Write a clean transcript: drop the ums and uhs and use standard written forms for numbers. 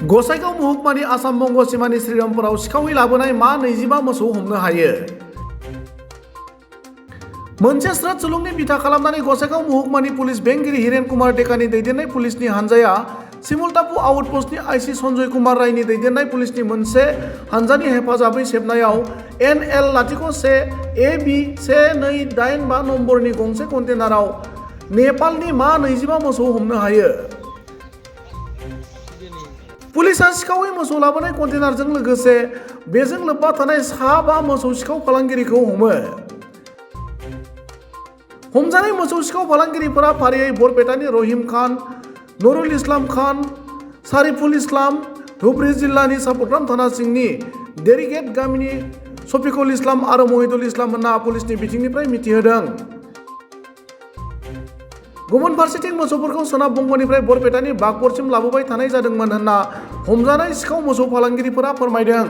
गसाइगाव महकुमानि आसाम बंग सिमानि श्रीरामपुराव सिखावै लाबोनाय मा 25 मोसौ हमनो हायो। मोनसे स्रोत सुलुंनि बिथा खालामनानै गसाइगाव महकुमानि पुलिस बेंगिरि हिरेन कुमार डेकानि दैदेननाय पुलिसनि हानजाया सिमुलतापु आउटपस्टनि आइसि सन्जय कुमार रायनि दैदेननाय पुलिसनि मोनसे हानजानि हेफाजाबै सेबनायाव NL01 AB 1285 नम्बरनि गंसे कन्टेनाराव नेपालनि मा 25 मोसौ हमनो हायो। पुलिसा सिखावै मोसौ लाबोनाय कन्टेनारजों लोगोसे बेजों लोब्बा थानाय सा 5 मोसौ सिखाव फालांगिरिखौ हमो। हमजानाय मोसौ सिखाव फालांगिरिफोरा फारियै बरपेटानि रहिम खान, नुरुल इस्लाम खान, सारिफुल इस्लाम, धुबरी जिल्लानि सापग्राम थाना सिंनि देरिगेट गामिनि शफिकुल इस्लाम आरो महिदुल इस्लाम होनना पुलिसनि बिथिंनिफ्राय मिथिहोदों। गुबुन फारसेथिं मोसौफोरखौ सोनाब बंगनिफ्राय बरपेटानि बागपरसिम लाबोबाय थानाय जादोंमोन होनना हमजानाय सिखाव मोसौ फालांगिरिफोरा फोरमायदों।